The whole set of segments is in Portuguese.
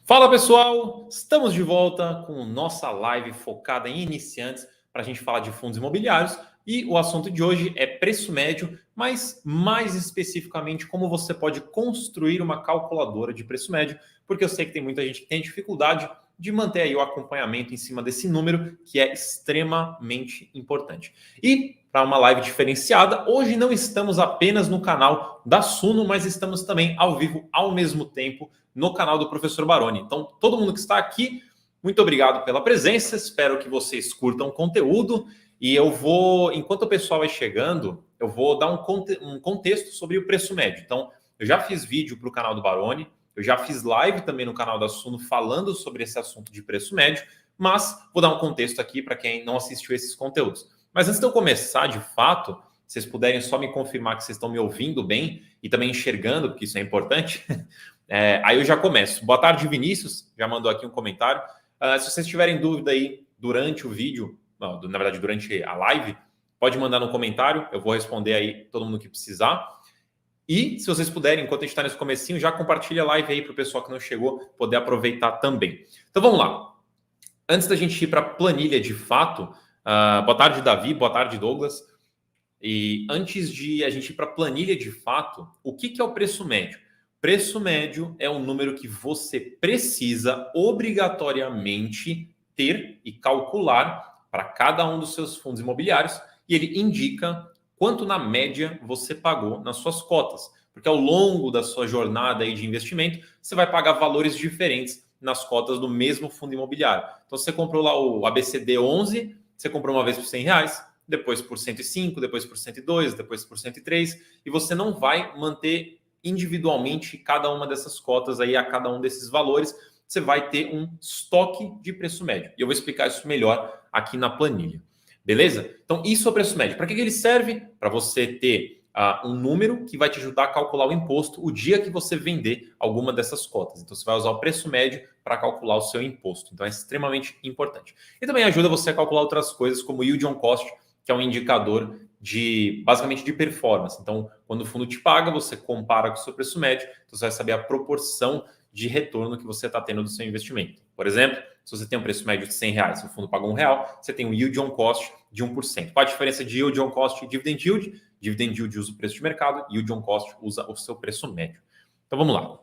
Fala pessoal, estamos de volta com nossa live focada em iniciantes para a gente falar de fundos imobiliários e o assunto de hoje é preço médio, mas mais especificamente como você pode construir uma calculadora de preço médio, porque eu sei que tem muita gente que tem dificuldade de manter aí o acompanhamento em cima desse número que é extremamente importante. E para uma live diferenciada, hoje não estamos apenas no canal da Suno, mas estamos também ao vivo ao mesmo tempo no canal do Professor Baroni. Então, todo mundo que está aqui, muito obrigado pela presença. Espero que vocês curtam o conteúdo. E eu vou, enquanto o pessoal vai chegando, eu vou dar um contexto sobre o preço médio. Então, eu já fiz vídeo para o canal do Baroni, eu já fiz live também no canal da Suno falando sobre esse assunto de preço médio, mas vou dar um contexto aqui para quem não assistiu esses conteúdos. Mas antes de eu começar, de fato, se vocês puderem só me confirmar que vocês estão me ouvindo bem e também enxergando, porque isso é importante. Aí eu já começo. Boa tarde, Vinícius. Já mandou aqui um comentário. Se vocês tiverem dúvida aí durante o vídeo, na verdade, durante a live, pode mandar no comentário. Eu vou responder aí todo mundo que precisar. E se vocês puderem, enquanto a gente está nesse comecinho, já compartilha a live aí para o pessoal que não chegou poder aproveitar também. Então vamos lá. Antes da gente ir para a planilha de fato, boa tarde, Davi. Boa tarde, Douglas. E antes de a gente ir para a planilha de fato, o que é o preço médio? Preço médio é um número que você precisa obrigatoriamente ter e calcular para cada um dos seus fundos imobiliários e ele indica quanto na média você pagou nas suas cotas. Porque ao longo da sua jornada aí de investimento, você vai pagar valores diferentes nas cotas do mesmo fundo imobiliário. Então, você comprou lá o ABCD 11, você comprou uma vez por R$100, depois por 105, depois por 102, depois por 103, e você não vai manter individualmente cada uma dessas cotas aí, a cada um desses valores, você vai ter um estoque de preço médio. E eu vou explicar isso melhor aqui na planilha. Beleza? Então, isso é o preço médio. Para que ele serve? Para você ter um número que vai te ajudar a calcular o imposto o dia que você vender alguma dessas cotas. Então, você vai usar o preço médio para calcular o seu imposto. Então, é extremamente importante. E também ajuda você a calcular outras coisas, como o yield on cost, que é um indicador basicamente de performance. Então, quando o fundo te paga, você compara com o seu preço médio, então você vai saber a proporção de retorno que você está tendo do seu investimento. Por exemplo, se você tem um preço médio de R$100 e o fundo paga R$1, você tem um yield on cost de 1%. Qual a diferença de yield on cost e dividend yield? Dividend yield usa o preço de mercado, yield on cost usa o seu preço médio. Então vamos lá.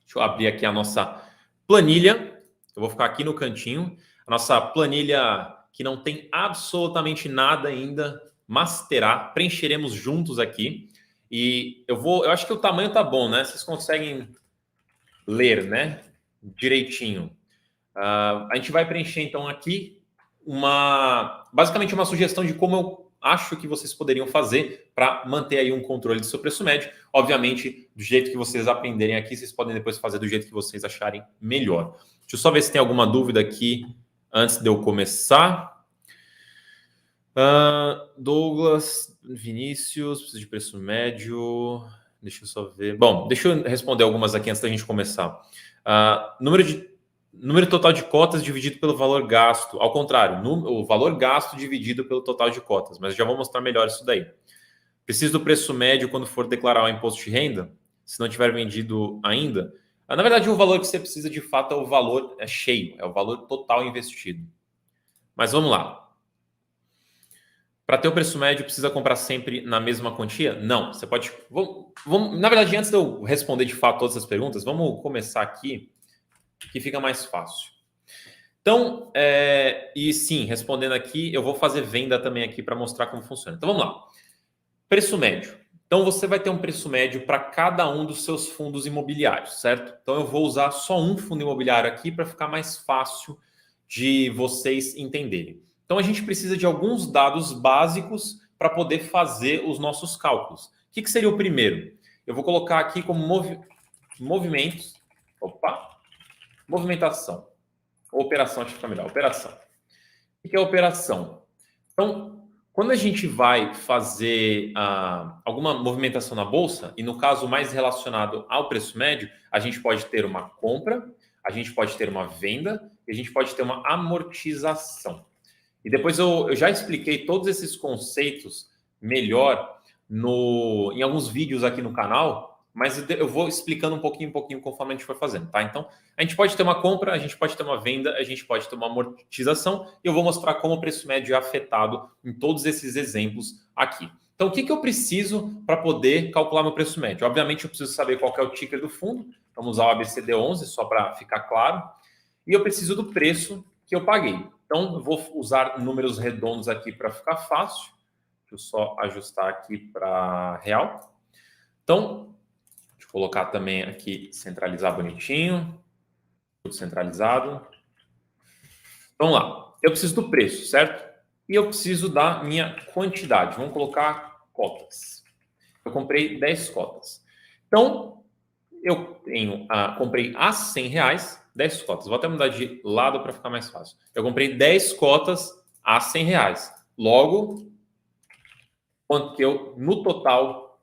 Deixa eu abrir aqui a nossa planilha. Eu vou ficar aqui no cantinho. A nossa planilha que não tem absolutamente nada ainda, mas terá. Preencheremos juntos aqui. E eu acho que o tamanho tá bom, né? Vocês conseguem ler, né? Direitinho. A gente vai preencher, então, aqui basicamente uma sugestão de como eu acho que vocês poderiam fazer para manter aí um controle do seu preço médio. Obviamente, do jeito que vocês aprenderem aqui, vocês podem depois fazer do jeito que vocês acharem melhor. Deixa eu só ver se tem alguma dúvida aqui antes de eu começar. Douglas, Vinícius, preciso de preço médio. Deixa eu só ver. Bom, deixa eu responder algumas aqui antes da gente começar. Número total de cotas dividido pelo valor gasto. Ao contrário, o valor gasto dividido pelo total de cotas. Mas já vou mostrar melhor isso daí. Preciso do preço médio quando for declarar o imposto de renda? Se não tiver vendido ainda? Na verdade, o valor que você precisa de fato é o valor cheio. É o valor total investido. Mas vamos lá. Para ter o preço médio, precisa comprar sempre na mesma quantia? Não. Você pode... na verdade, antes de eu responder de fato todas as perguntas, vamos começar aqui, que fica mais fácil. Então, e sim, respondendo aqui, eu vou fazer venda também aqui para mostrar como funciona. Então, vamos lá. Preço médio. Então, você vai ter um preço médio para cada um dos seus fundos imobiliários, certo? Então, eu vou usar só um fundo imobiliário aqui para ficar mais fácil de vocês entenderem. Então, a gente precisa de alguns dados básicos para poder fazer os nossos cálculos. O que seria o primeiro? Eu vou colocar aqui como movimentos. Movimentação. Operação, acho que fica melhor. Operação. O que é operação? Então, quando a gente vai fazer alguma movimentação na bolsa, e no caso mais relacionado ao preço médio, a gente pode ter uma compra, a gente pode ter uma venda e a gente pode ter uma amortização. E depois eu já expliquei todos esses conceitos melhor em alguns vídeos aqui no canal. mas eu vou explicando um pouquinho conforme a gente for fazendo, tá? Então, a gente pode ter uma compra, a gente pode ter uma venda, a gente pode ter uma amortização, e eu vou mostrar como o preço médio é afetado em todos esses exemplos aqui. Então, o que eu preciso para poder calcular meu preço médio? Obviamente, eu preciso saber qual que é o ticker do fundo. Vamos usar o ABCD11, só para ficar claro. E eu preciso do preço que eu paguei. Então, eu vou usar números redondos aqui para ficar fácil. Deixa eu só ajustar aqui para real. Então, deixa eu colocar também aqui, centralizar bonitinho. Tudo centralizado. Vamos lá. Eu preciso do preço, certo? E eu preciso da minha quantidade. Vamos colocar cotas. Eu comprei 10 cotas. Então, eu comprei a R$100, 10 cotas. Vou até mudar de lado para ficar mais fácil. Eu comprei 10 cotas a R$100. Logo, quanto que eu, no total,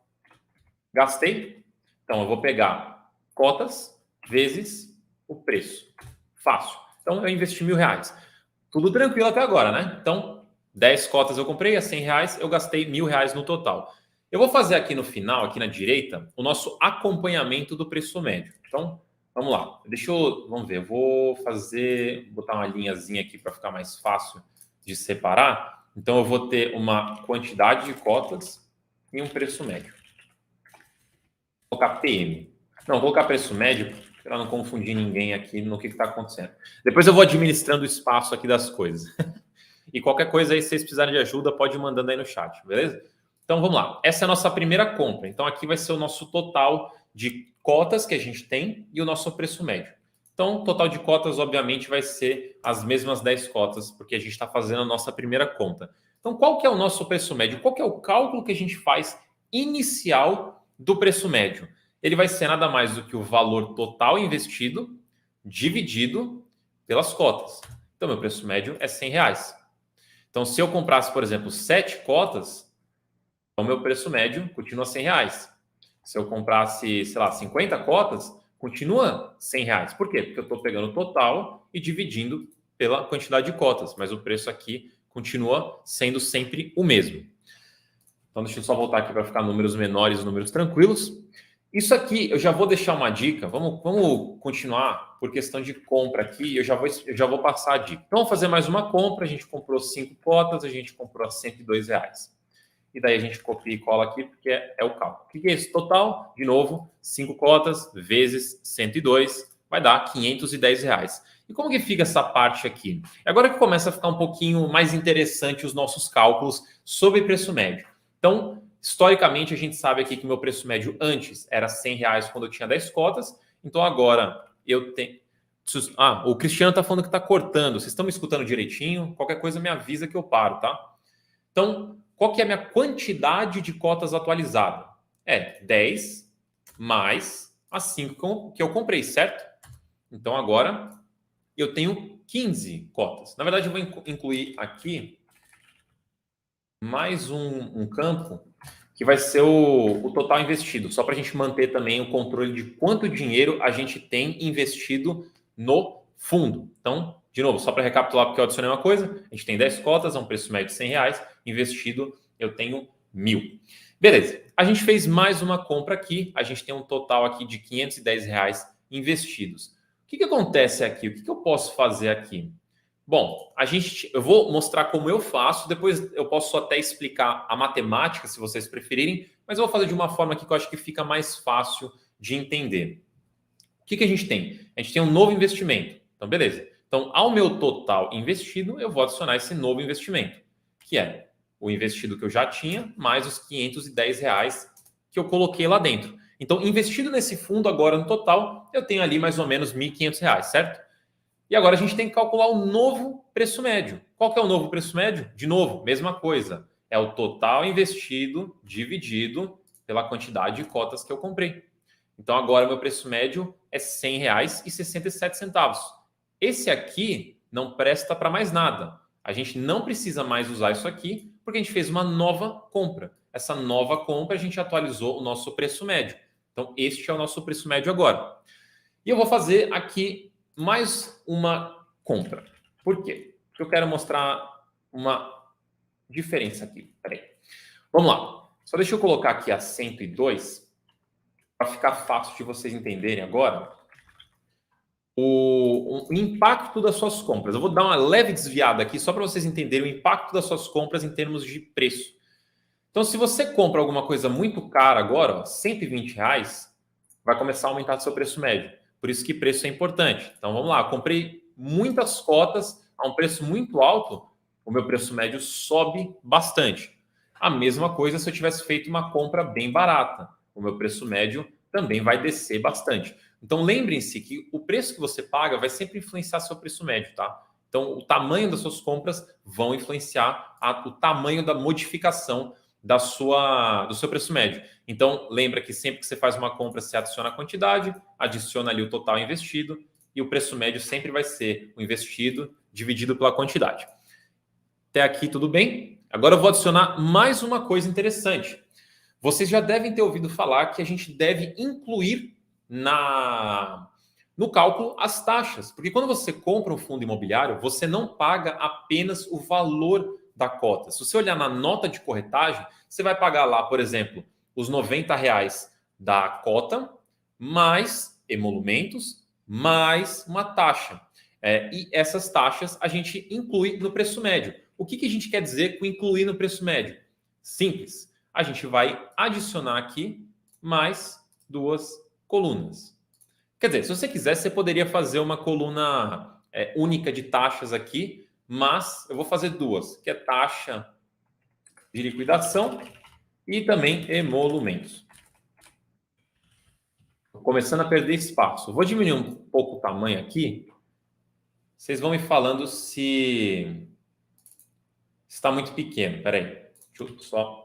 gastei? Então, eu vou pegar cotas vezes o preço. Fácil. Então, eu investi R$1.000. Tudo tranquilo até agora, né? Então, 10 cotas eu comprei a R$100, eu gastei R$1.000 no total. Eu vou fazer aqui no final, aqui na direita, o nosso acompanhamento do preço médio. Então, vamos lá. Vamos ver, eu vou botar uma linhazinha aqui para ficar mais fácil de separar. Então, eu vou ter uma quantidade de cotas e um preço médio. Vou colocar PM. Não, vou colocar preço médio para não confundir ninguém aqui no que está acontecendo. Depois eu vou administrando o espaço aqui das coisas. E qualquer coisa aí, se vocês precisarem de ajuda, pode ir mandando aí no chat, beleza? Então, vamos lá. Essa é a nossa primeira compra. Então, aqui vai ser o nosso total de cotas que a gente tem e o nosso preço médio. Então, o total de cotas, obviamente, vai ser as mesmas 10 cotas, porque a gente está fazendo a nossa primeira conta. Então, qual que é o nosso preço médio? Qual que é o cálculo que a gente faz inicial do preço médio? Ele vai ser nada mais do que o valor total investido dividido pelas cotas. Então, meu preço médio é R$100. Então, se eu comprasse, por exemplo, 7 cotas, o meu preço médio continua R$100. Se eu comprasse, sei lá, 50 cotas, continua R$100. Por quê? Porque eu estou pegando o total e dividindo pela quantidade de cotas, mas o preço aqui continua sendo sempre o mesmo. Então, deixa eu só voltar aqui para ficar números menores, números tranquilos. Isso aqui, eu já vou deixar uma dica. Vamos continuar por questão de compra aqui. Eu já vou passar a dica. Então, vamos fazer mais uma compra. A gente comprou 5 cotas, a gente comprou a R$102. E daí a gente copia e cola aqui, porque é o cálculo. O que é esse total? De novo, 5 cotas vezes 102 vai dar R$510. E como que fica essa parte aqui? Agora que começa a ficar um pouquinho mais interessante os nossos cálculos sobre preço médio. Então, historicamente, a gente sabe aqui que meu preço médio antes era R$100 quando eu tinha 10 cotas. Então, agora eu tenho... o Cristiano está falando que está cortando. Vocês estão me escutando direitinho? Qualquer coisa me avisa que eu paro, tá? Então, qual que é a minha quantidade de cotas atualizada? É 10 mais as 5 que eu comprei, certo? Então, agora eu tenho 15 cotas. Na verdade, eu vou incluir aqui mais um campo que vai ser o total investido, só para a gente manter também o controle de quanto dinheiro a gente tem investido no fundo. Então, de novo, só para recapitular, porque eu adicionei uma coisa, a gente tem 10 cotas, a um preço médio de R$100, investido eu tenho 1.000. Beleza, a gente fez mais uma compra aqui, a gente tem um total aqui de R$510 investidos. O que acontece aqui? O que eu posso fazer aqui? Bom, eu vou mostrar como eu faço, depois eu posso até explicar a matemática, se vocês preferirem, mas eu vou fazer de uma forma aqui que eu acho que fica mais fácil de entender. O que a gente tem? A gente tem um novo investimento. Então, beleza. Então, ao meu total investido, eu vou adicionar esse novo investimento, que é o investido que eu já tinha, mais os R$510 que eu coloquei lá dentro. Então, investido nesse fundo agora no total, eu tenho ali mais ou menos R$1.500, certo? E agora a gente tem que calcular o novo preço médio. Qual que é o novo preço médio? De novo, mesma coisa. É o total investido dividido pela quantidade de cotas que eu comprei. Então agora meu preço médio é R$100,67. Esse aqui não presta para mais nada. A gente não precisa mais usar isso aqui porque a gente fez uma nova compra. Essa nova compra a gente atualizou o nosso preço médio. Então este é o nosso preço médio agora. E eu vou fazer aqui mais uma compra. Por quê? Porque eu quero mostrar uma diferença aqui. Peraí. Vamos lá. Só deixa eu colocar aqui a 102 para ficar fácil de vocês entenderem agora, o impacto das suas compras. Eu vou dar uma leve desviada aqui, só para vocês entenderem o impacto das suas compras em termos de preço. Então, se você compra alguma coisa muito cara agora, ó, R$ 120, vai começar a aumentar o seu preço médio. Por isso que preço é importante. Então, vamos lá. Eu comprei muitas cotas a um preço muito alto, o meu preço médio sobe bastante. A mesma coisa se eu tivesse feito uma compra bem barata. O meu preço médio também vai descer bastante. Então, lembrem-se que o preço que você paga vai sempre influenciar seu preço médio, tá? Então, o tamanho das suas compras vão influenciar o tamanho da modificação do seu preço médio. Então, lembra que sempre que você faz uma compra, você adiciona a quantidade, adiciona ali o total investido, e o preço médio sempre vai ser o investido dividido pela quantidade. Até aqui tudo bem? Agora eu vou adicionar mais uma coisa interessante. Vocês já devem ter ouvido falar que a gente deve incluir no cálculo as taxas, porque quando você compra um fundo imobiliário, você não paga apenas o valor da cota. Se você olhar na nota de corretagem, você vai pagar lá, por exemplo, os R$ 90 da cota, mais emolumentos, mais uma taxa. E essas taxas a gente inclui no preço médio. O que a gente quer dizer com incluir no preço médio? Simples. A gente vai adicionar aqui mais duas colunas. Quer dizer, se você quiser, você poderia fazer uma coluna única de taxas aqui, mas eu vou fazer duas, que é taxa de liquidação e também emolumentos. Tô começando a perder espaço. Vou diminuir um pouco o tamanho aqui. Vocês vão me falando se está muito pequeno. Peraí, deixa eu só...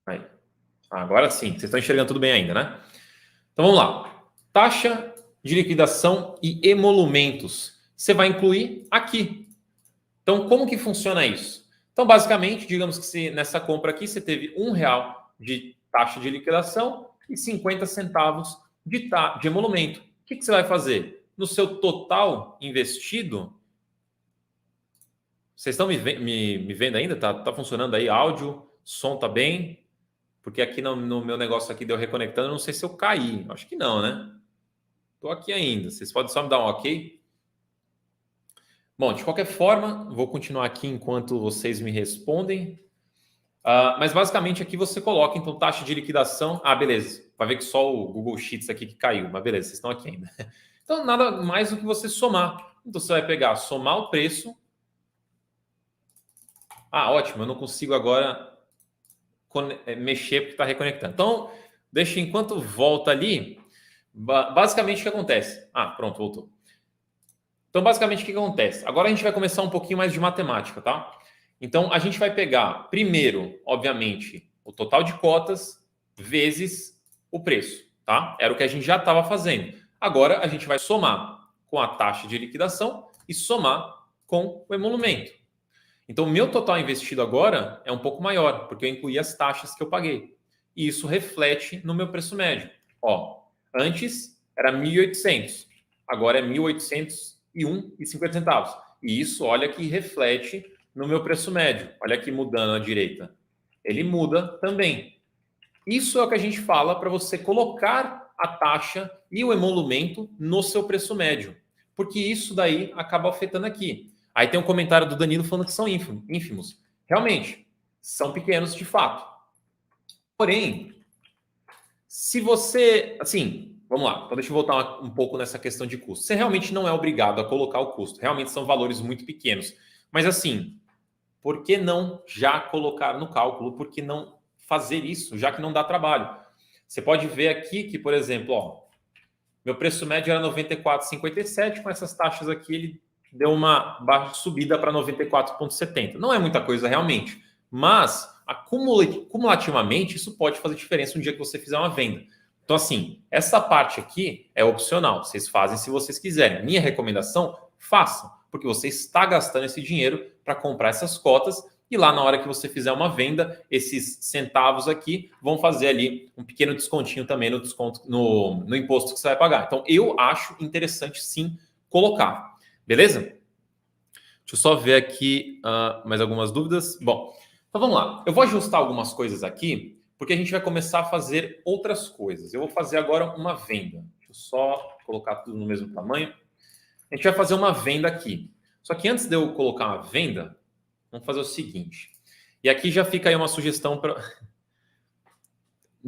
Aí. Agora sim, vocês estão enxergando tudo bem ainda, né? Então vamos lá. Taxa de liquidação e emolumentos. Você vai incluir aqui. Então, como que funciona isso? Então, basicamente, digamos que nessa compra aqui você teve R$ 1 de taxa de liquidação e 50 centavos de emolumento. O que você vai fazer? No seu total investido, vocês estão me vendo ainda? Tá funcionando aí? Áudio, som tá bem? Porque aqui no meu negócio aqui deu reconectando, não sei se eu caí. Acho que não, né? Estou aqui ainda. Vocês podem só me dar um ok? Bom, de qualquer forma, vou continuar aqui enquanto vocês me respondem. Mas basicamente aqui você coloca, então, taxa de liquidação. Ah, beleza. Vai ver que só o Google Sheets aqui que caiu. Mas beleza, vocês estão aqui ainda. Então, nada mais do que você somar. Então, você vai pegar, somar o preço. Ah, ótimo. Eu não consigo agora mexer porque está reconectando. Então, deixa enquanto volta ali. Basicamente, o que acontece? Ah, pronto, voltou. Então, basicamente, o que acontece? Agora a gente vai começar um pouquinho mais de matemática, tá? Então, a gente vai pegar, primeiro, obviamente, o total de cotas vezes o preço, tá? Era o que a gente já estava fazendo. Agora, a gente vai somar com a taxa de liquidação e somar com o emolumento. Então, o meu total investido agora é um pouco maior, porque eu incluí as taxas que eu paguei. E isso reflete no meu preço médio. Ó, antes era 1.800, agora é 1.801,50 centavos. E isso, olha que reflete no meu preço médio. Olha aqui mudando à direita. Ele muda também. Isso é o que a gente fala para você colocar a taxa e o emolumento no seu preço médio. Porque isso daí acaba afetando aqui. Aí tem um comentário do Danilo falando que são ínfimos. Realmente, são pequenos de fato. Porém, se você... Assim, vamos lá. Então deixa eu voltar um pouco nessa questão de custo. Você realmente não é obrigado a colocar o custo. Realmente são valores muito pequenos. Mas assim, por que não já colocar no cálculo? Por que não fazer isso, já que não dá trabalho? Você pode ver aqui que, por exemplo, ó, meu preço médio era 94,57. Com essas taxas aqui, ele deu uma baixa subida para 94,70. Não é muita coisa realmente, mas cumulativamente isso pode fazer diferença no dia que você fizer uma venda. Então, assim, essa parte aqui é opcional. Vocês fazem se vocês quiserem. Minha recomendação, façam, porque você está gastando esse dinheiro para comprar essas cotas e lá na hora que você fizer uma venda, esses centavos aqui vão fazer ali um pequeno descontinho também no desconto no imposto que você vai pagar. Então, eu acho interessante sim colocar. Beleza? Deixa eu só ver aqui mais algumas dúvidas. Bom, então vamos lá. Eu vou ajustar algumas coisas aqui porque a gente vai começar a fazer outras coisas. Eu vou fazer agora uma venda. Deixa eu só colocar tudo no mesmo tamanho. A gente vai fazer uma venda aqui. Só que antes de eu colocar uma venda, vamos fazer o seguinte. E aqui já fica aí uma sugestão para...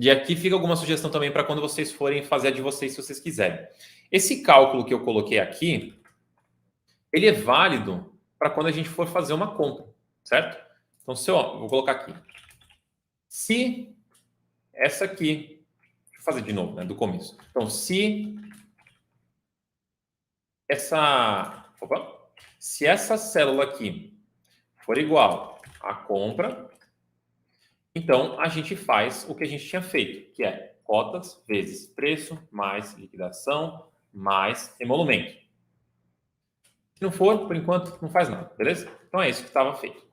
E aqui fica alguma sugestão também para quando vocês forem fazer a de vocês, se vocês quiserem. Esse cálculo que eu coloquei aqui, ele é válido para quando a gente for fazer uma compra, certo? Então, eu vou colocar aqui. Se essa aqui... Deixa eu fazer de novo, né, do começo. Então, se essa célula aqui for igual à compra, então a gente faz o que a gente tinha feito, que é cotas vezes preço, mais liquidação, mais emolumento. Se não for, por enquanto, não faz nada, beleza? Então é isso que estava feito.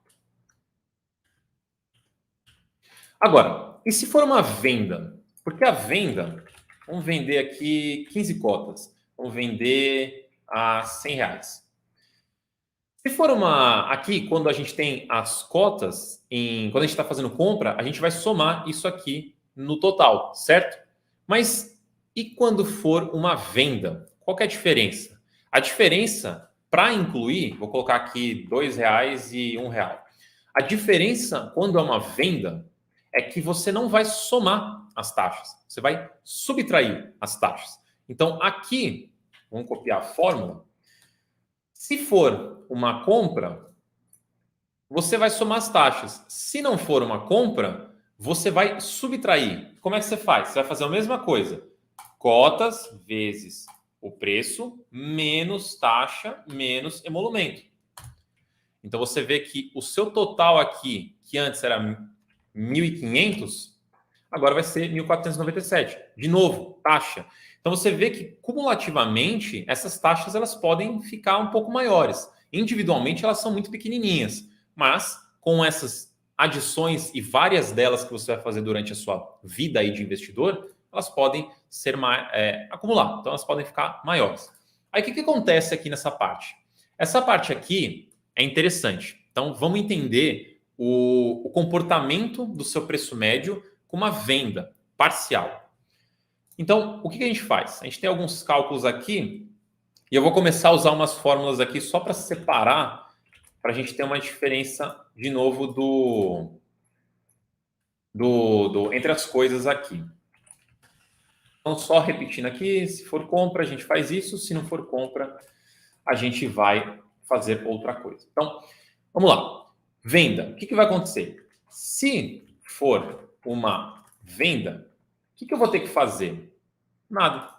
Agora, e se for uma venda? Porque a venda, vamos vender aqui 15 cotas, vamos vender a R$100. Se for aqui, quando a gente tem as cotas, quando a gente está fazendo compra, a gente vai somar isso aqui no total, certo? Mas e quando for uma venda? Qual que é a diferença? A diferença, para incluir, vou colocar aqui R$2 e R$1. A diferença, quando é uma venda, é que você não vai somar as taxas, você vai subtrair as taxas. Então, aqui, vamos copiar a fórmula. Se for uma compra, você vai somar as taxas. Se não for uma compra, você vai subtrair. Como é que você faz? Você vai fazer a mesma coisa. Cotas vezes o preço, menos taxa, menos emolumento. Então, você vê que o seu total aqui, que antes era 1.500, agora vai ser 1.497. De novo, taxa. Então, você vê que, cumulativamente, essas taxas elas podem ficar um pouco maiores. Individualmente, elas são muito pequenininhas. Mas, com essas adições e várias delas que você vai fazer durante a sua vida aí de investidor, elas podem ser acumular. Então, elas podem ficar maiores. Aí, o que acontece aqui nessa parte? Essa parte aqui é interessante. Então, vamos entender o comportamento do seu preço médio com uma venda parcial. Então, o que a gente faz? A gente tem alguns cálculos aqui e eu vou começar a usar umas fórmulas aqui só para separar, para a gente ter uma diferença, de novo, entre as coisas aqui. Então, só repetindo aqui, se for compra, a gente faz isso. Se não for compra, a gente vai fazer outra coisa. Então, vamos lá. Venda. O que vai acontecer? Se for uma venda, o que eu vou ter que fazer? Nada.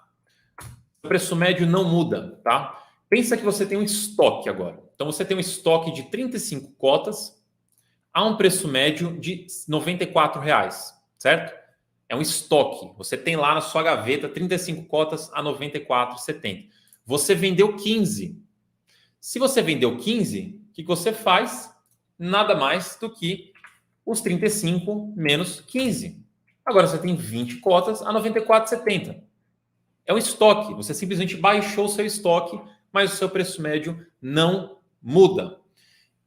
O preço médio não muda, tá? Pensa que você tem um estoque agora. Então, você tem um estoque de 35 cotas a um preço médio de R$94, certo? É um estoque. Você tem lá na sua gaveta 35 cotas a R$94,70. Você vendeu 15. Se você vendeu 15, o que você faz? Nada mais do que os 35 menos 15. Agora você tem 20 cotas a R$94,70. É um estoque. Você simplesmente baixou o seu estoque, mas o seu preço médio não muda.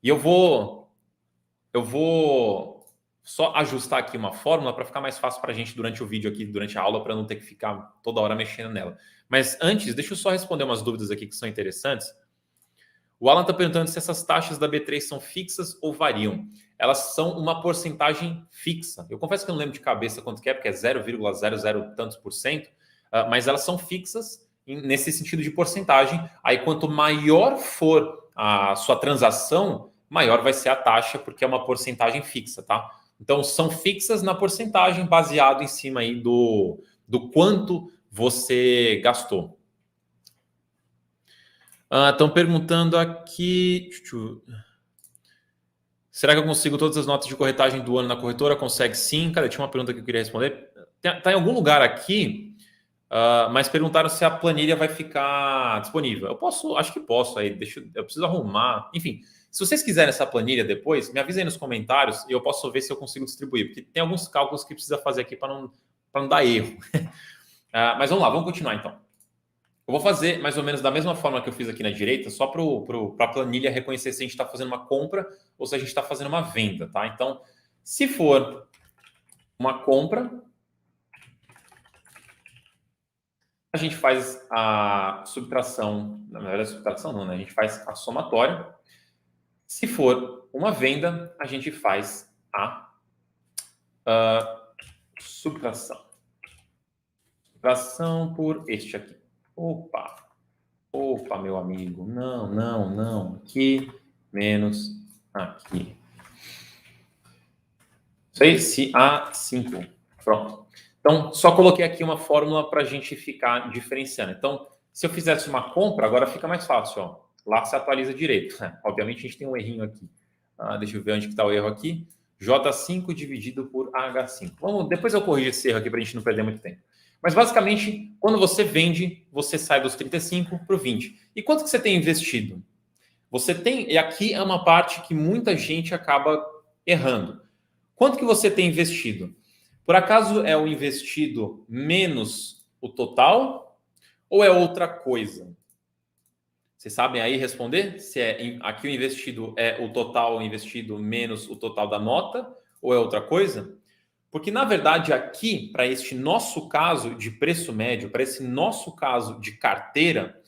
E eu vou só ajustar aqui uma fórmula para ficar mais fácil para a gente durante o vídeo aqui, durante a aula, para não ter que ficar toda hora mexendo nela. Mas antes, deixa eu só responder umas dúvidas aqui que são interessantes. O Alan está perguntando se essas taxas da B3 são fixas ou variam. Elas são uma porcentagem fixa. Eu confesso que eu não lembro de cabeça quanto que é, porque é 0,00 tantos por cento, mas elas são fixas nesse sentido de porcentagem. Aí, quanto maior for a sua transação, maior vai ser a taxa, porque é uma porcentagem fixa, tá? Então, são fixas na porcentagem, baseado em cima aí do quanto você gastou. Estão perguntando aqui... Será que eu consigo todas as notas de corretagem do ano na corretora? Consegue sim. Cara, tinha uma pergunta que eu queria responder. Está em algum lugar aqui, mas perguntaram se a planilha vai ficar disponível. Eu posso, acho que posso aí. Eu preciso arrumar. Enfim, se vocês quiserem essa planilha depois, me avisem aí nos comentários e eu posso ver se eu consigo distribuir. Porque tem alguns cálculos que precisa fazer aqui para não dar erro. Mas vamos lá, vamos continuar então. Eu vou fazer mais ou menos da mesma forma que eu fiz aqui na direita, só para a planilha reconhecer se a gente está fazendo uma compra ou se a gente está fazendo uma venda, tá? Então, se for uma compra, a gente faz a subtração, na verdade, a subtração não, né? A gente faz a somatória. Se for uma venda, a gente faz a subtração. Subtração por este aqui. Opa, meu amigo. Não. Aqui menos aqui. Isso aí, se A5. Pronto. Então, só coloquei aqui uma fórmula para a gente ficar diferenciando. Então, se eu fizesse uma compra, agora fica mais fácil. Ó. Lá se atualiza direito. Obviamente, a gente tem um errinho aqui. Deixa eu ver onde está o erro aqui. J5 dividido por H5. Depois eu corrijo esse erro aqui para a gente não perder muito tempo. Mas, basicamente, quando você vende, você sai dos 35 para o 20. E quanto que você tem investido? Você tem... E aqui é uma parte que muita gente acaba errando. Quanto que você tem investido? Por acaso é o investido menos o total ou é outra coisa? Vocês sabem aí responder? Se é aqui o investido é o total investido menos o total da nota ou é outra coisa? Porque, na verdade, aqui, para este nosso caso de preço médio, para esse nosso caso de carteira,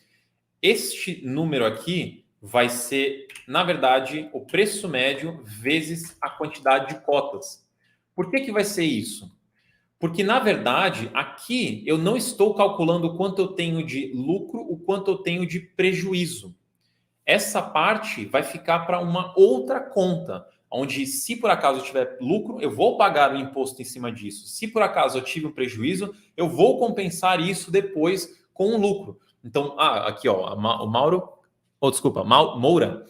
este número aqui vai ser, na verdade, o preço médio vezes a quantidade de cotas. Por que vai ser isso? Porque, na verdade, aqui eu não estou calculando o quanto eu tenho de lucro, o quanto eu tenho de prejuízo. Essa parte vai ficar para uma outra conta, onde, se por acaso eu tiver lucro, eu vou pagar o imposto em cima disso. Se por acaso eu tive um prejuízo, eu vou compensar isso depois com o lucro. Então, aqui, ó, o Mauro, Moura,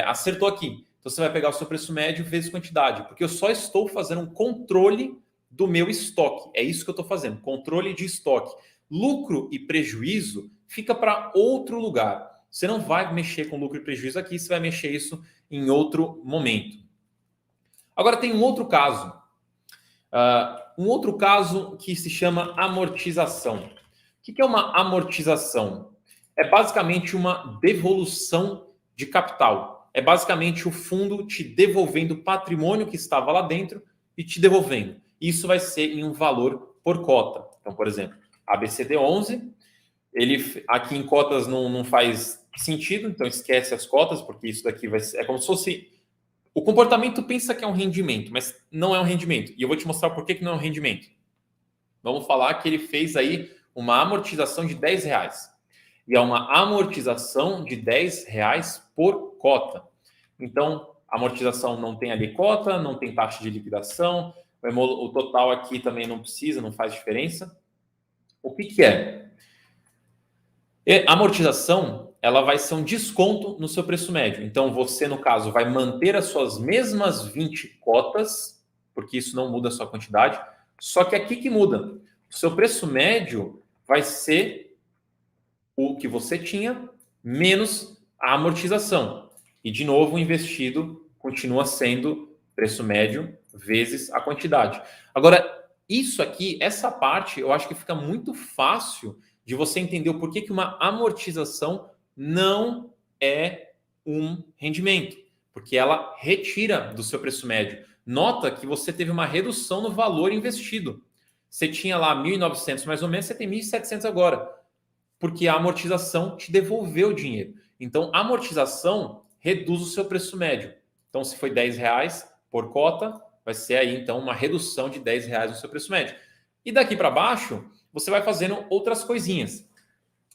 acertou aqui. Então, você vai pegar o seu preço médio vezes quantidade, porque eu só estou fazendo um controle do meu estoque. É isso que eu estou fazendo, controle de estoque. Lucro e prejuízo fica para outro lugar. Você não vai mexer com lucro e prejuízo aqui, você vai mexer isso em outro momento. Agora tem um outro caso. Um outro caso que se chama amortização. O que é uma amortização? É basicamente uma devolução de capital. É basicamente o fundo te devolvendo o patrimônio que estava lá dentro e te devolvendo. Isso vai ser em um valor por cota. Então, por exemplo, ABCD11, ele aqui em cotas não faz sentido, então esquece as cotas, porque isso daqui vai ser, é como se fosse... O comportamento pensa que é um rendimento, mas não é um rendimento. E eu vou te mostrar por que não é um rendimento. Vamos falar que ele fez aí uma amortização de R$10. E é uma amortização de R$10 por cota. Então, a amortização não tem ali cota, não tem taxa de liquidação, o total aqui também não precisa, não faz diferença. O que é? A amortização, ela vai ser um desconto no seu preço médio. Então, você, no caso, vai manter as suas mesmas 20 cotas, porque isso não muda a sua quantidade, só que aqui que muda. O seu preço médio vai ser o que você tinha menos a amortização. E, de novo, o investido continua sendo preço médio vezes a quantidade. Agora, isso aqui, essa parte, eu acho que fica muito fácil de você entender o porquê que uma amortização não é um rendimento, porque ela retira do seu preço médio. Nota que você teve uma redução no valor investido. Você tinha lá 1.900 mais ou menos, você tem 1.700 agora, porque a amortização te devolveu o dinheiro. Então, a amortização reduz o seu preço médio. Então, se foi R$10 por cota, vai ser aí, então, uma redução de R$10 no seu preço médio. E daqui para baixo, você vai fazendo outras coisinhas.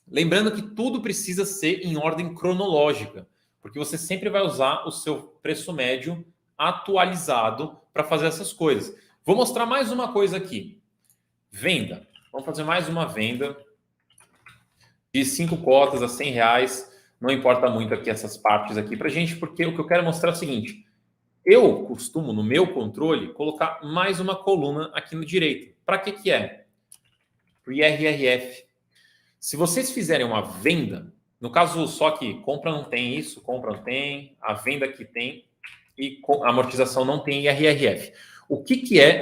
Lembrando que tudo precisa ser em ordem cronológica, porque você sempre vai usar o seu preço médio atualizado para fazer essas coisas. Vou mostrar mais uma coisa aqui. Venda. Vamos fazer mais uma venda de 5 cotas a R$100. Não importa muito aqui essas partes aqui para gente, porque o que eu quero mostrar é o seguinte. Eu costumo, no meu controle, colocar mais uma coluna aqui no direito. Para que é? Para o IRRF. Se vocês fizerem uma venda, no caso só que compra não tem isso, compra não tem, a venda que tem e a amortização não tem IRRF. O que é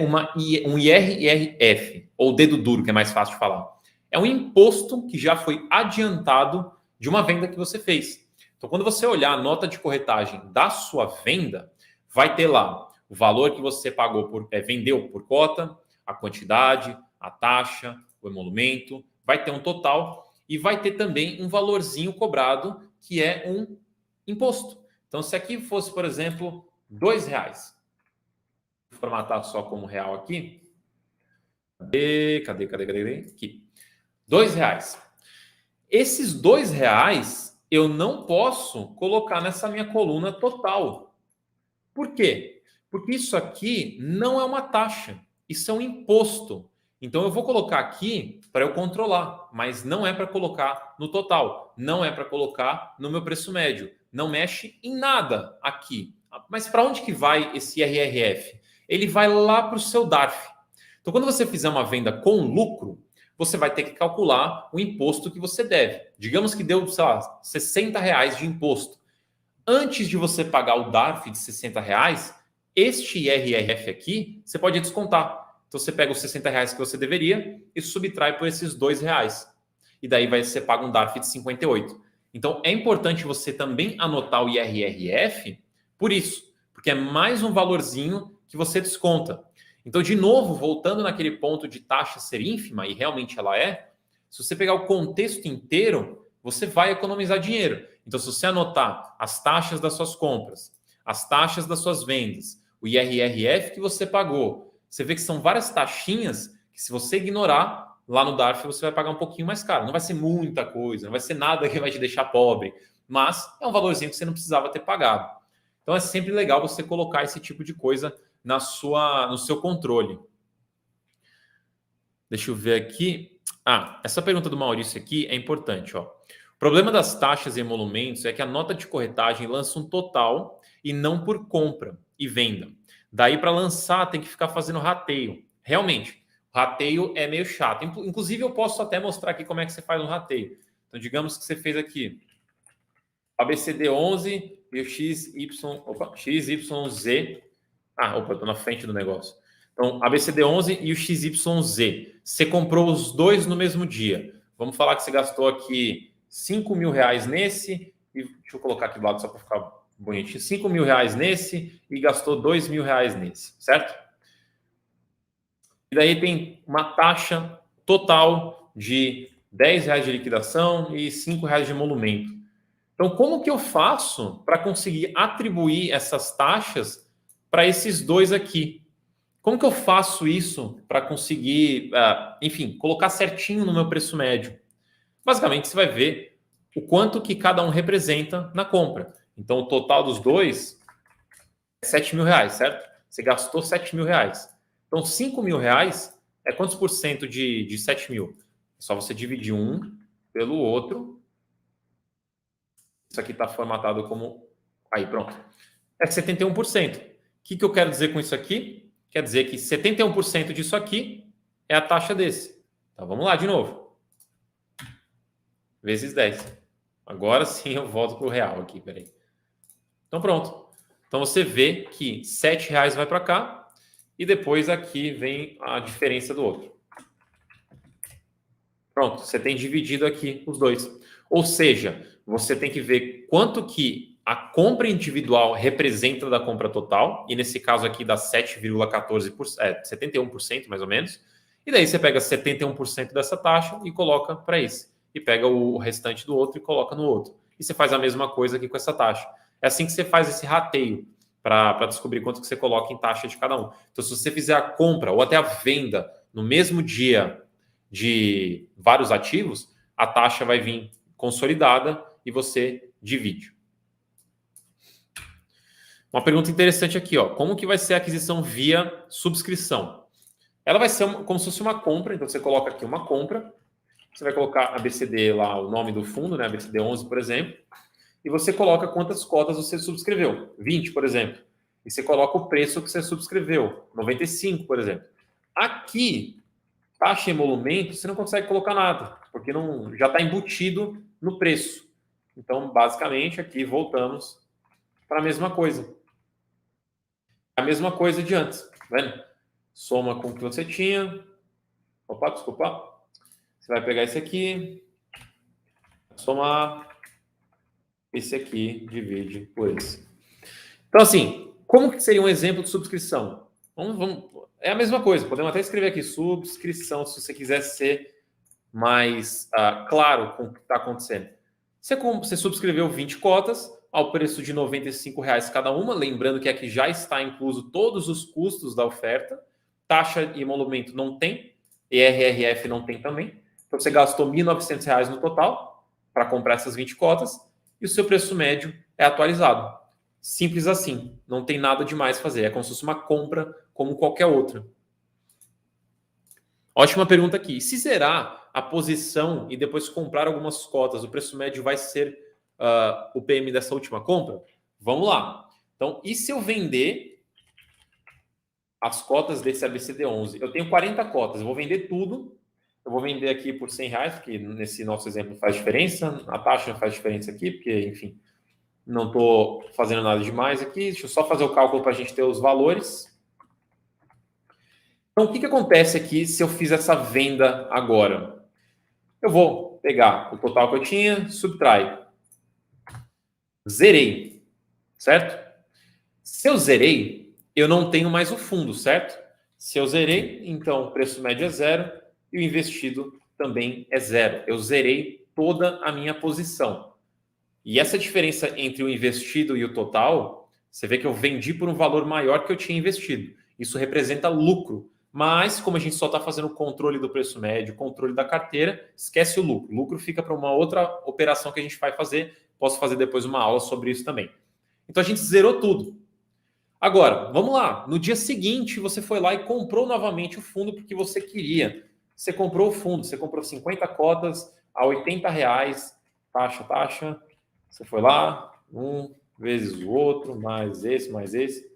um IRRF, ou dedo duro, que é mais fácil de falar? É um imposto que já foi adiantado de uma venda que você fez. Então, quando você olhar a nota de corretagem da sua venda, vai ter lá o valor que você pagou vendeu por cota, a quantidade, a taxa, o emolumento, vai ter um total e vai ter também um valorzinho cobrado, que é um imposto. Então, se aqui fosse, por exemplo, R$2, vou formatar só como real aqui. Cadê? Aqui. R$2. Esses R$2 eu não posso colocar nessa minha coluna total. Por quê? Porque isso aqui não é uma taxa, isso é um imposto. Então eu vou colocar aqui para eu controlar, mas não é para colocar no total, não é para colocar no meu preço médio, não mexe em nada aqui. Mas para onde que vai esse IRRF? Ele vai lá para o seu DARF. Então quando você fizer uma venda com lucro, você vai ter que calcular o imposto que você deve. Digamos que deu, sei lá, R$60 de imposto. Antes de você pagar o DARF de R$60, este IRRF aqui, você pode descontar. Então, você pega os R$60 que você deveria e subtrai por esses R$2. E daí vai ser pago um DARF de 58. Então, é importante você também anotar o IRRF por isso, porque é mais um valorzinho que você desconta. Então, de novo, voltando naquele ponto de taxa ser ínfima, e realmente ela é, se você pegar o contexto inteiro, você vai economizar dinheiro. Então, se você anotar as taxas das suas compras, as taxas das suas vendas, o IRRF que você pagou, você vê que são várias taxinhas que, se você ignorar, lá no DARF você vai pagar um pouquinho mais caro. Não vai ser muita coisa, não vai ser nada que vai te deixar pobre, mas é um valorzinho que você não precisava ter pagado. Então, é sempre legal você colocar esse tipo de coisa no seu controle. Deixa eu ver aqui. Essa pergunta do Maurício aqui é importante. O problema das taxas e emolumentos é que a nota de corretagem lança um total e não por compra e venda. Daí, para lançar, tem que ficar fazendo rateio. Realmente, o rateio é meio chato. Inclusive, eu posso até mostrar aqui como é que você faz um rateio. Então, digamos que você fez aqui ABCD11 e o XYZ. Estou na frente do negócio. Então, ABCD11 e o XYZ. Você comprou os dois no mesmo dia. Vamos falar que você gastou aqui R$5.000 nesse. E deixa eu colocar aqui do lado só para ficar bonitinho. R$5.000 nesse e gastou R$2.000 nesse, certo? E daí tem uma taxa total de R$10 de liquidação e R$5 de emolumento. Então, como que eu faço para conseguir atribuir essas taxas para esses dois aqui? Como que eu faço isso para conseguir, colocar certinho no meu preço médio? Basicamente, você vai ver o quanto que cada um representa na compra. Então, o total dos dois é R$7.000, certo? Você gastou R$7.000. Então, R$5.000 é quantos por cento de 7.000? É só você dividir um pelo outro. Isso aqui está formatado como... Aí, pronto. É 71%. O que eu quero dizer com isso aqui? Quer dizer que 71% disso aqui é a taxa desse. Então, vamos lá de novo. Vezes 10. Agora sim eu volto para o real aqui, peraí. Então, pronto. Então, você vê que R$7 vai para cá e depois aqui vem a diferença do outro. Pronto, você tem dividido aqui os dois. Ou seja, você tem que ver quanto que a compra individual representa da compra total, e nesse caso aqui dá 7,14%, 71% mais ou menos, e daí você pega 71% dessa taxa e coloca para esse, e pega o restante do outro e coloca no outro. E você faz a mesma coisa aqui com essa taxa. É assim que você faz esse rateio, para descobrir quanto que você coloca em taxa de cada um. Então, se você fizer a compra ou até a venda no mesmo dia de vários ativos, a taxa vai vir consolidada e você divide. Uma pergunta interessante aqui, como que vai ser a aquisição via subscrição? Ela vai ser como se fosse uma compra, então você coloca aqui uma compra, você vai colocar ABCD lá, o nome do fundo, né, ABCD11, por exemplo, e você coloca quantas cotas você subscreveu, 20, por exemplo, e você coloca o preço que você subscreveu, 95, por exemplo. Aqui, taxa e emolumento, você não consegue colocar nada, porque não, já está embutido no preço. Então, basicamente, aqui voltamos para a mesma coisa. A mesma coisa de antes, tá vendo? Soma com o que você tinha. Opa, desculpa. Você vai pegar esse aqui, somar esse aqui, divide por esse. Então, assim, Como que seria um exemplo de subscrição? É a mesma coisa, podemos até escrever aqui, subscrição, se você quiser ser mais claro com o que está acontecendo. Você subscreveu 20 cotas ao preço de R$ 95,00 cada uma, lembrando que aqui já está incluso todos os custos da oferta, taxa e emolumento não tem, ERRF não tem também, então você gastou R$ 1.900 no total para comprar essas 20 cotas e o seu preço médio é atualizado. Simples assim, não tem nada demais fazer, é como se fosse uma compra como qualquer outra. Ótima pergunta aqui. Se zerar a posição e depois comprar algumas cotas, o preço médio vai ser o PM dessa última compra? Vamos lá. Então, e se eu vender as cotas desse ABCD11? Eu tenho 40 cotas, eu vou vender tudo. Eu vou vender aqui por R$100, porque nesse nosso exemplo faz diferença. A taxa faz diferença aqui, porque, enfim, não estou fazendo nada demais aqui. Deixa eu só fazer o cálculo para a gente ter os valores. Então, o que acontece aqui se eu fiz essa venda agora? Eu vou pegar o total que eu tinha, subtrai. Zerei, certo? Se eu zerei, eu não tenho mais o fundo, certo? Se eu zerei, então o preço médio é zero e o investido também é zero. Eu zerei toda a minha posição. E essa diferença entre o investido e o total, você vê que eu vendi por um valor maior que eu tinha investido. Isso representa lucro. Mas, como a gente só está fazendo o controle do preço médio, controle da carteira, esquece o lucro. O lucro fica para uma outra operação que a gente vai fazer. Posso fazer depois uma aula sobre isso também. Então, a gente zerou tudo. Agora, vamos lá. No dia seguinte, você foi lá e comprou novamente o fundo porque você queria. Você comprou o fundo, você comprou 50 cotas a R$80, taxa. Você foi lá, um vezes o outro, mais esse.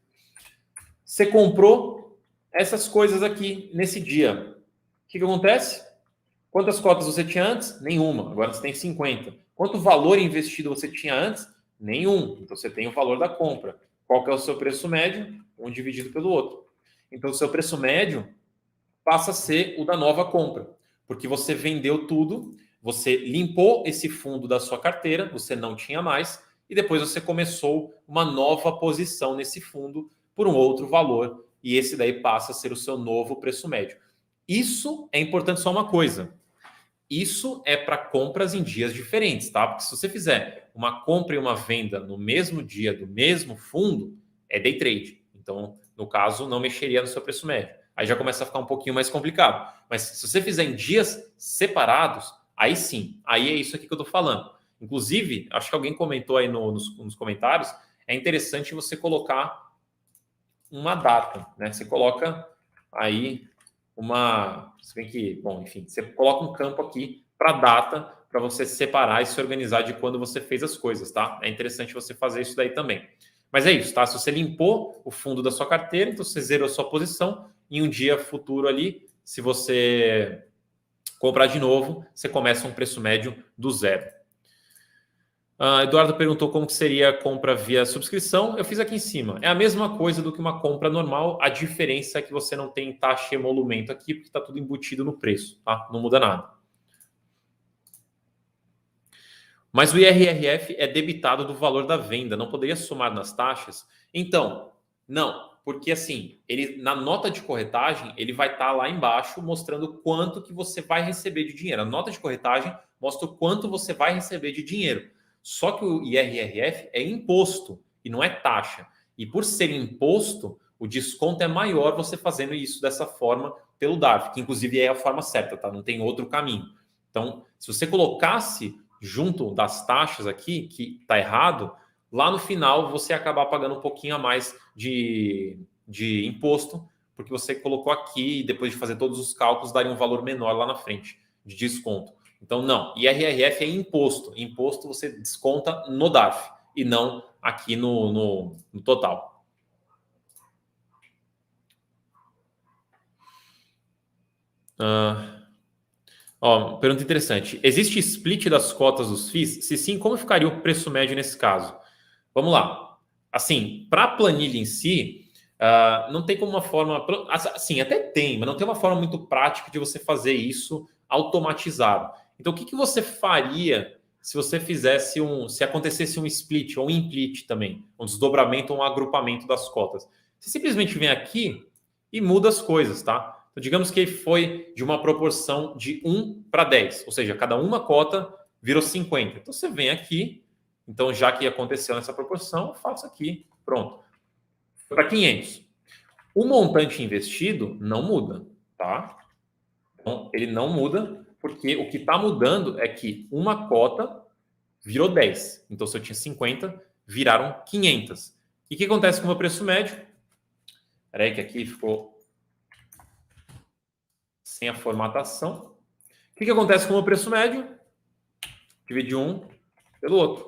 Você comprou essas coisas aqui nesse dia. O que acontece? Quantas cotas você tinha antes? Nenhuma. Agora você tem 50. Quanto valor investido você tinha antes? Nenhum. Então você tem o valor da compra. Qual que é o seu preço médio? Um dividido pelo outro. Então o seu preço médio passa a ser o da nova compra. Porque você vendeu tudo, você limpou esse fundo da sua carteira, você não tinha mais, e depois você começou uma nova posição nesse fundo por um outro valor. E esse daí passa a ser o seu novo preço médio. Isso é importante só uma coisa. Isso é para compras em dias diferentes, tá? Porque se você fizer uma compra e uma venda no mesmo dia do mesmo fundo, é day trade. Então, no caso, não mexeria no seu preço médio. Aí já começa a ficar um pouquinho mais complicado. Mas se você fizer em dias separados, aí sim. Aí é isso aqui que eu estou falando. Inclusive, acho que alguém comentou aí nos comentários, é interessante você colocar uma data, né? Você coloca aí se bem que, bom, enfim, você coloca um campo aqui para data, para você separar e se organizar de quando você fez as coisas, tá? É interessante você fazer isso daí também. Mas é isso, tá? Se você limpou o fundo da sua carteira, então você zerou a sua posição, em um dia futuro ali, se você comprar de novo, você começa um preço médio do zero. Eduardo perguntou como que seria a compra via subscrição. Eu fiz aqui em cima. É a mesma coisa do que uma compra normal. A diferença é que você não tem taxa e emolumento aqui, porque está tudo embutido no preço, tá? Não muda nada. Mas o IRRF é debitado do valor da venda. Não poderia somar nas taxas? Então, não. Porque assim, ele na nota de corretagem, ele vai estar lá embaixo mostrando quanto que você vai receber de dinheiro. A nota de corretagem mostra o quanto você vai receber de dinheiro. Só que o IRRF é imposto e não é taxa. E por ser imposto, o desconto é maior você fazendo isso dessa forma pelo DARF, que inclusive é a forma certa, tá? Não tem outro caminho. Então, se você colocasse junto das taxas aqui, que está errado, lá no final você ia acabar pagando um pouquinho a mais de imposto, porque você colocou aqui e depois de fazer todos os cálculos daria um valor menor lá na frente de desconto. Então, não. IRRF é imposto. Imposto você desconta no DARF e não aqui no total. Pergunta interessante. Existe split das cotas dos FIIs? Se sim, como ficaria o preço médio nesse caso? Vamos lá. Assim, para a planilha em si, não tem como uma forma... Assim, até tem, mas não tem uma forma muito prática de você fazer isso automatizado. Então, o que você faria se você fizesse se acontecesse um split ou um implit também, um desdobramento ou um agrupamento das cotas. Você simplesmente vem aqui e muda as coisas, tá? Então, digamos que foi de uma proporção de 1 para 10, ou seja, cada uma cota virou 50. Então, você vem aqui, então, já que aconteceu nessa proporção, eu faço aqui, pronto. Foi para 500. O montante investido não muda, tá? Então, ele não muda, porque o que está mudando é que uma cota virou 10. Então, se eu tinha 50, viraram 500. E o que acontece com o meu preço médio? Espera aí que aqui ficou sem a formatação. O que acontece com o meu preço médio? Divide um pelo outro.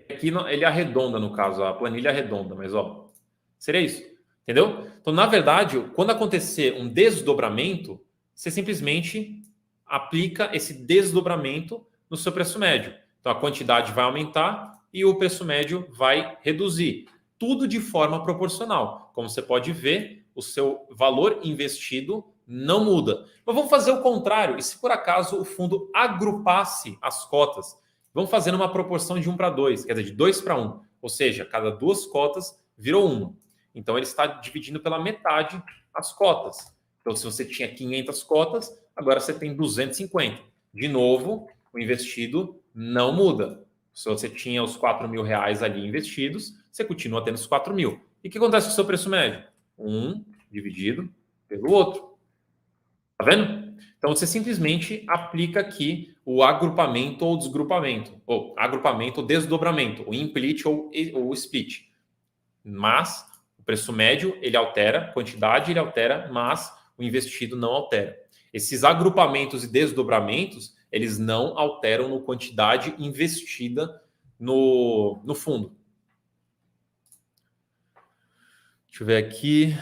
Aqui ele arredonda, no caso, a planilha arredonda, mas ó, seria isso. Entendeu? Então, na verdade, quando acontecer um desdobramento, você simplesmente aplica esse desdobramento no seu preço médio. Então, a quantidade vai aumentar e o preço médio vai reduzir. Tudo de forma proporcional. Como você pode ver, o seu valor investido não muda. Mas vamos fazer o contrário. E se por acaso o fundo agrupasse as cotas? Vamos fazer uma proporção de 1 para 2, quer dizer, de 2 para 1. Ou seja, cada duas cotas virou uma. Então, ele está dividindo pela metade as cotas. Então, se você tinha 500 cotas, agora você tem 250. De novo, o investido não muda. Se você tinha os 4 mil reais ali investidos, você continua tendo os 4 mil. E o que acontece com o seu preço médio? 1 dividido pelo outro. Tá vendo? Então, você simplesmente aplica aqui o agrupamento ou desgrupamento, ou agrupamento ou desdobramento, o implit ou o split. Mas o preço médio, ele altera, quantidade ele altera, mas o investido não altera. Esses agrupamentos e desdobramentos, eles não alteram no quantidade investida no fundo. Deixa eu ver aqui.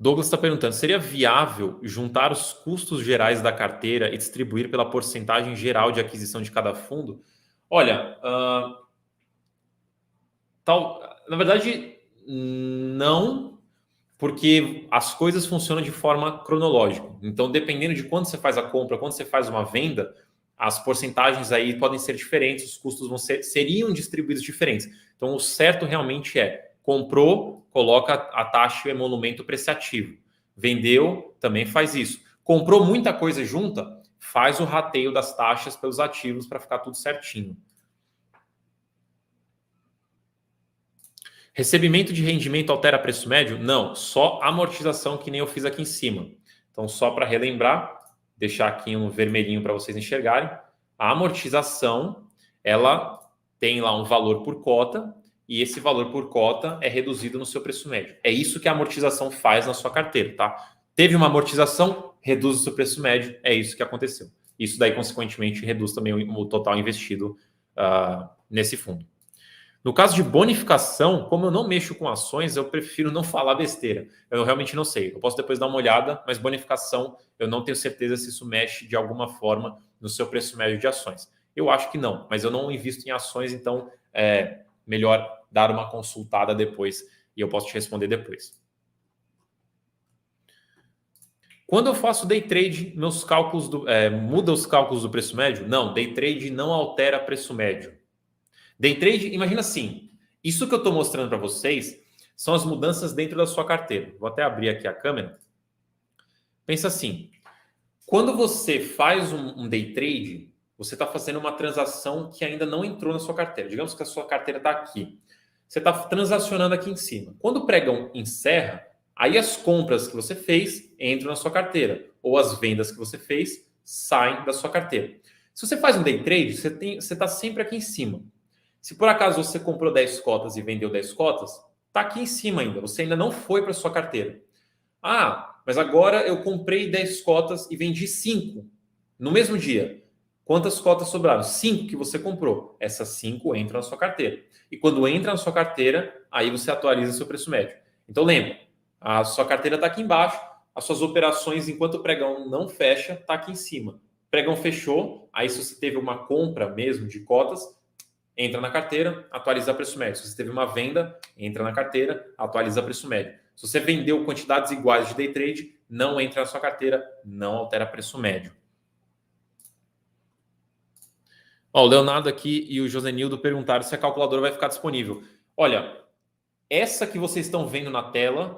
Douglas está perguntando, seria viável juntar os custos gerais da carteira e distribuir pela porcentagem geral de aquisição de cada fundo? Olha, na verdade, não, porque as coisas funcionam de forma cronológica. Então, dependendo de quando você faz a compra, quando você faz uma venda, as porcentagens aí podem ser diferentes, os custos seriam distribuídos diferentes. Então, o certo realmente é, comprou, coloca a taxa e emolumento preciativo. Vendeu, também faz isso. Comprou muita coisa junta, faz o rateio das taxas pelos ativos para ficar tudo certinho. Recebimento de rendimento altera preço médio? Não, só amortização, que nem eu fiz aqui em cima. Então, só para relembrar, deixar aqui um vermelhinho para vocês enxergarem. A amortização, ela tem lá um valor por cota, e esse valor por cota é reduzido no seu preço médio. É isso que a amortização faz na sua carteira, tá? Teve uma amortização, reduz o seu preço médio, é isso que aconteceu. Isso daí, consequentemente, reduz também o total investido nesse fundo. No caso de bonificação, como eu não mexo com ações, eu prefiro não falar besteira. Eu realmente não sei. Eu posso depois dar uma olhada, mas bonificação, eu não tenho certeza se isso mexe de alguma forma no seu preço médio de ações. Eu acho que não, mas eu não invisto em ações, então é melhor dar uma consultada depois e eu posso te responder depois. Quando eu faço day trade, meus cálculos muda os cálculos do preço médio? Não, day trade não altera preço médio. Day trade, imagina assim, isso que eu estou mostrando para vocês são as mudanças dentro da sua carteira. Vou até abrir aqui a câmera. Pensa assim, quando você faz um day trade, você está fazendo uma transação que ainda não entrou na sua carteira. Digamos que a sua carteira está aqui. Você está transacionando aqui em cima. Quando o pregão encerra, aí as compras que você fez entram na sua carteira, ou as vendas que você fez saem da sua carteira. Se você faz um day trade, você está sempre aqui em cima. Se por acaso você comprou 10 cotas e vendeu 10 cotas, está aqui em cima ainda. Você ainda não foi para a sua carteira. Ah, mas agora eu comprei 10 cotas e vendi 5 no mesmo dia. Quantas cotas sobraram? 5 que você comprou. Essas 5 entram na sua carteira. E quando entra na sua carteira, aí você atualiza seu preço médio. Então lembra, a sua carteira está aqui embaixo, as suas operações, enquanto o pregão não fecha, está aqui em cima. O pregão fechou, aí se você teve uma compra mesmo de cotas, entra na carteira, atualiza preço médio. Se você teve uma venda, entra na carteira, atualiza preço médio. Se você vendeu quantidades iguais de day trade, não entra na sua carteira, não altera preço médio. Ó, o Leonardo aqui e o Josenildo perguntaram se a calculadora vai ficar disponível. Olha, essa que vocês estão vendo na tela,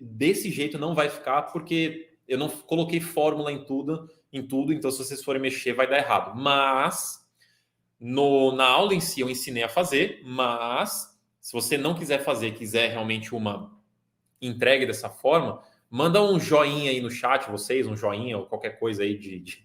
desse jeito não vai ficar, porque eu não coloquei fórmula em tudo, então se vocês forem mexer vai dar errado. Mas na aula em si eu ensinei a fazer, mas se você não quiser fazer, quiser realmente uma entregue dessa forma, manda um joinha aí no chat, vocês, um joinha ou qualquer coisa aí de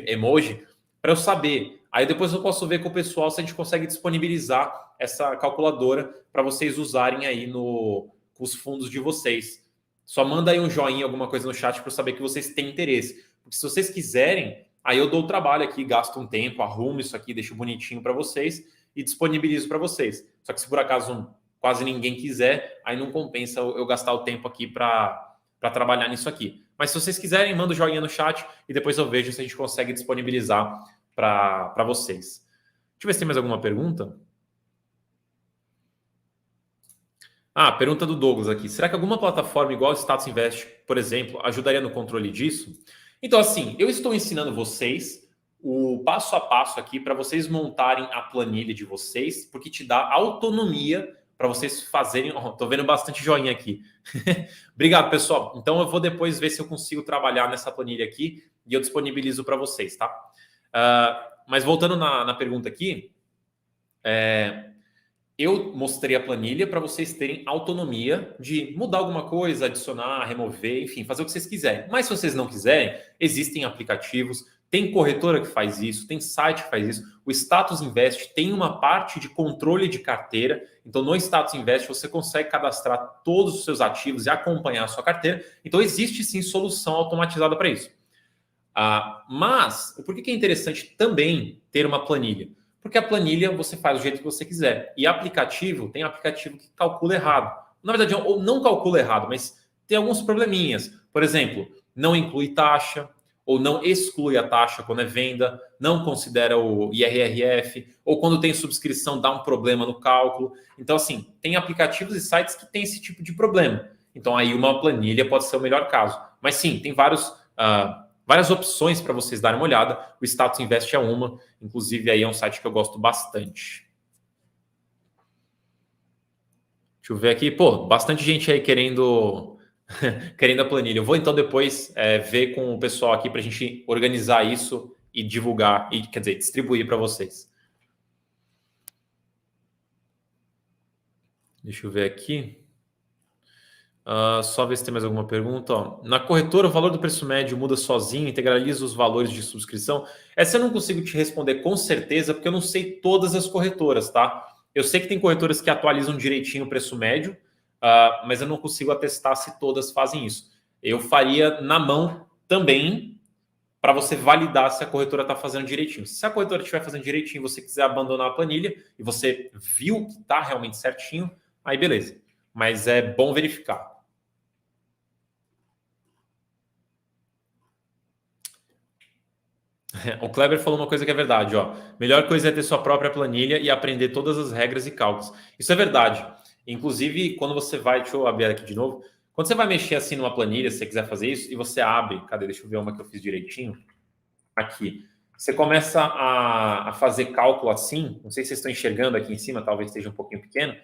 emoji, para eu saber. Aí depois eu posso ver com o pessoal se a gente consegue disponibilizar essa calculadora para vocês usarem aí com os fundos de vocês. Só manda aí um joinha, alguma coisa no chat para eu saber que vocês têm interesse. Porque se vocês quiserem, aí eu dou o trabalho aqui, gasto um tempo, arrumo isso aqui, deixo bonitinho para vocês e disponibilizo para vocês. Só que se por acaso quase ninguém quiser, aí não compensa eu gastar o tempo aqui para trabalhar nisso aqui. Mas se vocês quiserem, manda o joinha no chat e depois eu vejo se a gente consegue disponibilizar para vocês. Deixa eu ver se tem mais alguma pergunta. Pergunta do Douglas aqui. Será que alguma plataforma igual ao Status Invest, por exemplo, ajudaria no controle disso? Então, assim, eu estou ensinando vocês o passo a passo aqui para vocês montarem a planilha de vocês, porque te dá autonomia para vocês fazerem. Estou vendo bastante joinha aqui. Obrigado, pessoal. Então, eu vou depois ver se eu consigo trabalhar nessa planilha aqui e eu disponibilizo para vocês, tá? Mas voltando na pergunta aqui, eu mostrei a planilha para vocês terem autonomia de mudar alguma coisa, adicionar, remover, enfim, fazer o que vocês quiserem. Mas se vocês não quiserem, existem aplicativos, tem corretora que faz isso, tem site que faz isso. O Status Invest tem uma parte de controle de carteira. Então, no Status Invest, você consegue cadastrar todos os seus ativos e acompanhar a sua carteira. Então, existe sim solução automatizada para isso. Mas, por que é interessante também ter uma planilha? Porque a planilha você faz do jeito que você quiser. E aplicativo, tem aplicativo que calcula errado. Na verdade, ou não calcula errado, mas tem alguns probleminhas. Por exemplo, não inclui taxa, ou não exclui a taxa quando é venda, não considera o IRRF, ou quando tem subscrição dá um problema no cálculo. Então, assim, tem aplicativos e sites que têm esse tipo de problema. Então, aí uma planilha pode ser o melhor caso. Mas sim, tem várias opções para vocês darem uma olhada. O Status Invest é uma, inclusive aí é um site que eu gosto bastante. Deixa eu ver aqui, bastante gente aí querendo a planilha. Eu vou então depois ver com o pessoal aqui para a gente organizar isso e divulgar, quer dizer, distribuir para vocês. Deixa eu ver aqui. Só ver se tem mais alguma pergunta. Na corretora, o valor do preço médio muda sozinho, integraliza os valores de subscrição? Essa eu não consigo te responder com certeza, porque eu não sei todas as corretoras, tá? Eu sei que tem corretoras que atualizam direitinho o preço médio, mas eu não consigo atestar se todas fazem isso. Eu faria na mão também, para você validar se a corretora está fazendo direitinho. Se a corretora estiver fazendo direitinho e você quiser abandonar a planilha e você viu que está realmente certinho, aí beleza. Mas é bom verificar. O Kleber falou uma coisa que é verdade, ó. Melhor coisa é ter sua própria planilha e aprender todas as regras e cálculos. Isso é verdade. Inclusive, quando você vai, deixa eu abrir aqui de novo. Quando você vai mexer assim numa planilha, se você quiser fazer isso, e você abre, cadê? Deixa eu ver uma que eu fiz direitinho. Aqui. Você começa a fazer cálculo assim, não sei se vocês estão enxergando aqui em cima, talvez esteja um pouquinho pequeno,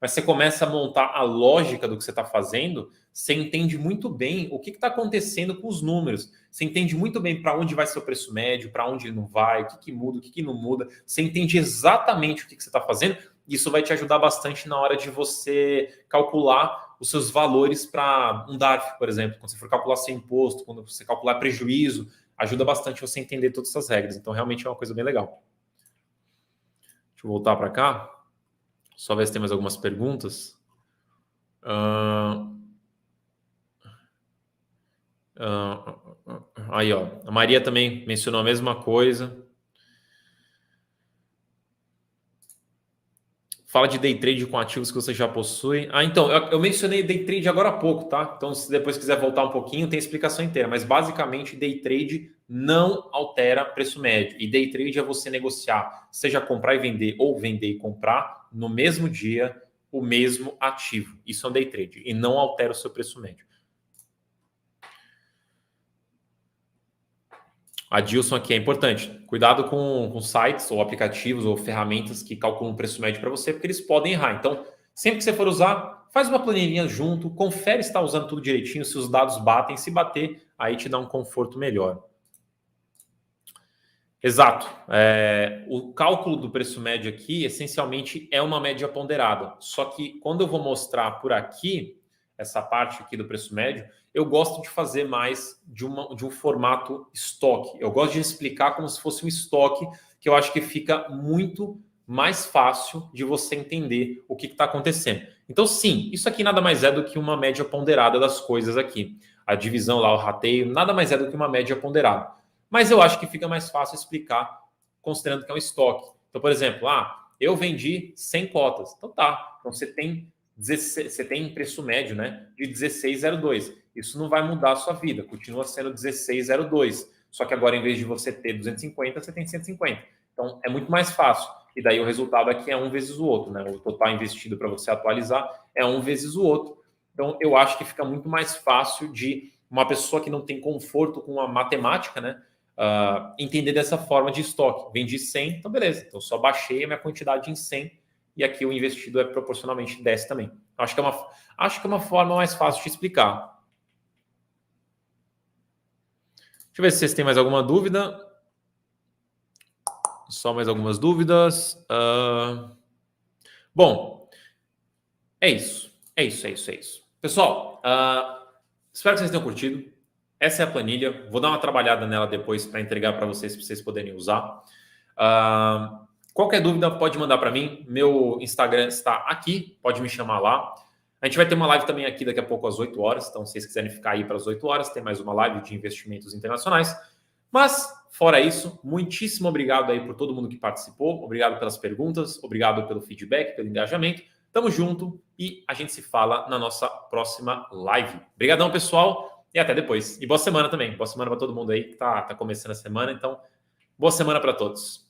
mas você começa a montar a lógica do que você está fazendo, você entende muito bem o que está acontecendo com os números. Você entende muito bem para onde vai ser o preço médio, para onde ele não vai, o que muda, o que não muda. Você entende exatamente o que você está fazendo. Isso vai te ajudar bastante na hora de você calcular os seus valores para um DARF, por exemplo. Quando você for calcular seu imposto, quando você calcular prejuízo, ajuda bastante você entender todas essas regras. Então, realmente é uma coisa bem legal. Deixa eu voltar para cá. Só ver se tem mais algumas perguntas. Aí, ó. A Maria também mencionou a mesma coisa. Fala de day trade com ativos que você já possui. Então, eu mencionei day trade agora há pouco, tá? Então, se depois quiser voltar um pouquinho, tem explicação inteira. Mas, basicamente, day trade não altera preço médio. E day trade é você negociar, seja comprar e vender ou vender e comprar no mesmo dia o mesmo ativo. Isso é um day trade e não altera o seu preço médio. A Dilson aqui é importante. Cuidado com sites ou aplicativos ou ferramentas que calculam o preço médio para você, porque eles podem errar. Então, sempre que você for usar, faz uma planilhinha junto, confere se está usando tudo direitinho, se os dados batem. Se bater, aí te dá um conforto melhor. Exato. O cálculo do preço médio aqui, essencialmente, é uma média ponderada. Só que quando eu vou mostrar por aqui, essa parte aqui do preço médio, eu gosto de fazer mais de um formato estoque. Eu gosto de explicar como se fosse um estoque, que eu acho que fica muito mais fácil de você entender o que está acontecendo. Então, sim, isso aqui nada mais é do que uma média ponderada das coisas aqui. A divisão lá, o rateio, nada mais é do que uma média ponderada. Mas eu acho que fica mais fácil explicar considerando que é um estoque. Então, por exemplo, eu vendi 100 cotas. Então tá, então você tem preço médio, né, de 16,02. Isso não vai mudar a sua vida, continua sendo 16,02. Só que agora, em vez de você ter 250, você tem 150. Então, é muito mais fácil. E daí o resultado aqui é um vezes o outro, né? O total investido para você atualizar é um vezes o outro. Então, eu acho que fica muito mais fácil de uma pessoa que não tem conforto com a matemática, né? Entender dessa forma de estoque. Vendi 100, então beleza. Então, só baixei a minha quantidade em 100 e aqui o investido é proporcionalmente 10 também. Acho que é uma forma mais fácil de explicar. Deixa eu ver se vocês têm mais alguma dúvida. Só mais algumas dúvidas. Bom, é isso. Pessoal, espero que vocês tenham curtido. Essa é a planilha. Vou dar uma trabalhada nela depois para entregar para vocês poderem usar. Qualquer dúvida pode mandar para mim. Meu Instagram está aqui. Pode me chamar lá. A gente vai ter uma live também aqui daqui a pouco às 8 horas. Então, se vocês quiserem ficar aí para as 8 horas, tem mais uma live de investimentos internacionais. Mas, fora isso, muitíssimo obrigado aí por todo mundo que participou. Obrigado pelas perguntas. Obrigado pelo feedback, pelo engajamento. Tamo junto e a gente se fala na nossa próxima live. Obrigadão, pessoal. E até depois. E boa semana também. Boa semana para todo mundo aí que tá começando a semana. Então, boa semana para todos.